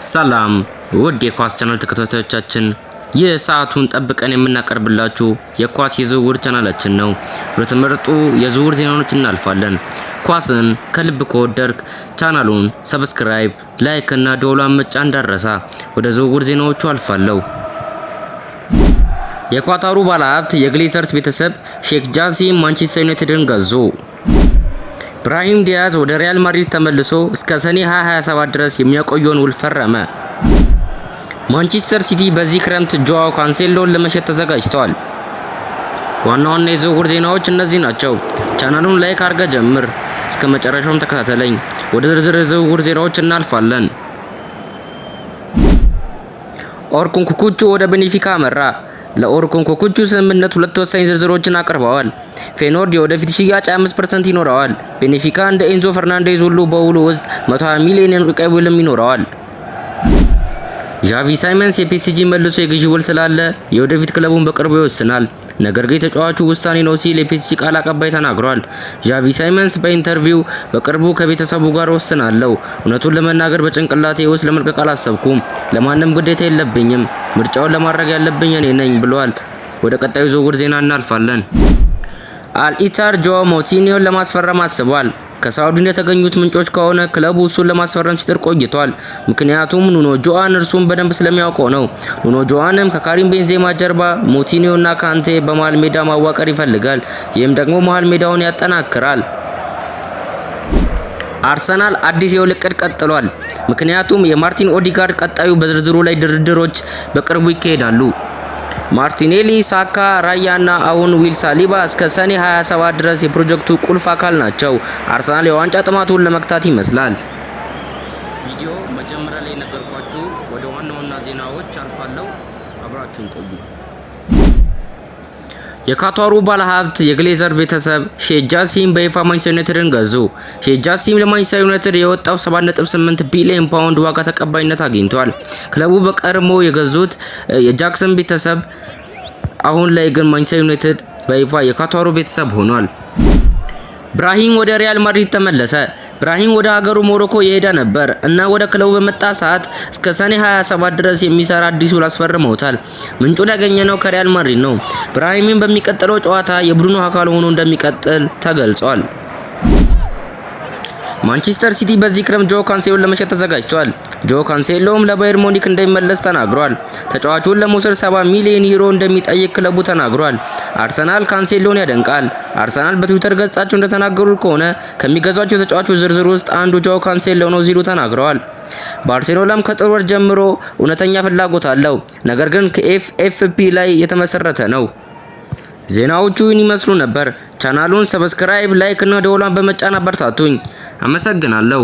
ሰላም ውድ የኳስ ቻናል ተከታታዮቻችን፣ የሰዓቱን ጠብቀን የምናቀርብላችሁ የኳስ የዝውውር ቻናላችን ነው። ወደ ተመረጡ የዝውውር ዜናዎች እናልፋለን። ኳስን ከልብ ከወደድክ ቻናሉን ሰብስክራይብ፣ ላይክ እና ደወሉን መጫን እንዳትረሳ። ወደ ዝውውር ዜናዎቹ አልፋለሁ። የኳታሩ ባለሀብት የግሌዘርስ ቤተሰብ ሼክ ጃሲም ማንቸስተር ዩናይትድን ገዙ። ብራሂም ዲያዝ ወደ ሪያል ማድሪድ ተመልሶ እስከ ሰኔ 2027 ድረስ የሚያቆየውን ውል ፈረመ። ማንቸስተር ሲቲ በዚህ ክረምት ጆአው ካንሴሎን ለመሸጥ ተዘጋጅቷል። ዋና ዋና የዝውውር ዜናዎች እነዚህ ናቸው። ቻናሉን ላይክ አድርገህ ጀምር፣ እስከ መጨረሻውም ተከታተለኝ። ወደ ዝርዝር የዝውውር ዜናዎች እናልፋለን። ኦርኩን ኩኩቹ ወደ ቤኔፊካ አመራ። ለኦርኩን ኩኩቹ ስምምነት ሁለት ወሳኝ ዝርዝሮችን አቅርበዋል። ፌኖርድ የወደፊት ሽያጭ 5% ይኖረዋል። ቤኔፊካ እንደ ኤንዞ ፈርናንዴዝ ሁሉ በውሉ ውስጥ 120 ሚሊዮን ቀይ ውልም ይኖረዋል። ዣቪ ሳይመንስ የፒኤስጂ መልሶ የግዢ ውል ስላለ የወደፊት ክለቡን በቅርቡ ይወስናል። ነገር ግን የተጫዋቹ ውሳኔ ነው ሲል የፒኤስጂ ቃል አቀባይ ተናግሯል። ዣቪ ሳይመንስ በኢንተርቪው በቅርቡ ከቤተሰቡ ጋር ወስናለሁ። እውነቱን ለመናገር በጭንቅላቴ ውስጥ ለመልቀቅ አላሰብኩም። ለማንም ግዴታ የለብኝም። ምርጫውን ለማድረግ ያለብኝ እኔ ነኝ ብሏል። ወደ ቀጣዩ ዝውውር ዜና እናልፋለን። አልኢታድ ጆዋ ሞቲኒዮን ለማስፈረም አስቧል። ከሳውዲ እንደተገኙት ምንጮች ከሆነ ክለቡ እሱን ለማስፈረም ሲጥር ቆይቷል። ምክንያቱም ኑኖ ጆዋን እርሱን በደንብ ስለሚያውቀው ነው። ኑኖ ጆዋንም ከካሪም ቤንዜማ ጀርባ ሞቲኒዮና ካንቴ በመሃል ሜዳ ማዋቀር ይፈልጋል። ይህም ደግሞ መሃል ሜዳውን ያጠናክራል። አርሰናል አዲስ የውል እቅድ ቀጥሏል። ምክንያቱም የማርቲን ኦዲጋርድ ቀጣዩ በዝርዝሩ ላይ ድርድሮች በቅርቡ ይካሄዳሉ። ማርቲኔሊ፣ ሳካ፣ ራያና አሁን ዊል ሳሊባ እስከ ሰኔ 27 ድረስ የፕሮጀክቱ ቁልፍ አካል ናቸው። አርሰናል የዋንጫ ጥማቱን ለመክታት ይመስላል። ቪዲዮ መጀመሪያ ላይ ነገርኳችሁ። ወደ ዋና ዜናዎች አልፋለሁ። አብራችሁን ቆዩ። የካታሩ ባለሀብት የግሌዘር ቤተሰብ ሼክ ጃሲም በይፋ ማንቸስተር ዩናይትድን ገዙ። ሼክ ጃሲም ለማንቸስተር ዩናይትድ የወጣው 7.8 ቢሊዮን ፓውንድ ዋጋ ተቀባይነት አግኝቷል። ክለቡ በቀድሞ የገዙት የጃክሰን ቤተሰብ አሁን ላይ ግን ማንቸስተር ዩናይትድ በይፋ የካታሩ ቤተሰብ ሆኗል። ብራሂም ወደ ሪያል ማድሪድ ተመለሰ። ብራሂም ወደ ሀገሩ ሞሮኮ የሄደ ነበር እና ወደ ክለቡ በመጣ ሰዓት እስከ ሰኔ 27 ድረስ የሚሰራ አዲስ ውል አስፈርመውታል። ምንጩን ያገኘነው ከሪያል ማድሪድ ነው። ብራሂምን በሚቀጥለው ጨዋታ የቡድኑ አካል ሆኖ እንደሚቀጥል ተገልጿል። ማንቸስተር ሲቲ በዚህ ክረምት ጆ ካንሴሎን ለመሸጥ ተዘጋጅቷል። ጆ ካንሴሎም ለባየር ሙኒክ እንደሚመለስ ተናግሯል። ተጫዋቹን ለመውሰድ 70 ሚሊዮን ዩሮ እንደሚጠይቅ ክለቡ ተናግሯል። አርሰናል ካንሴሎን ያደንቃል። አርሰናል በትዊተር ገጻቸው እንደተናገሩት ከሆነ ከሚገዛቸው ተጫዋቾች ዝርዝር ውስጥ አንዱ ጆ ካንሴሎ ነው ሲሉ ተናግረዋል። ባርሴሎናም ከጥር ወር ጀምሮ እውነተኛ ፍላጎት አለው፣ ነገር ግን ከኤፍኤፍፒ ላይ የተመሰረተ ነው። ዜናዎቹ ይመስሉ ነበር። ቻናሉን ሰብስክራይብ፣ ላይክ እና ደወሉን በመጫን አበረታቱኝ። አመሰግናለሁ።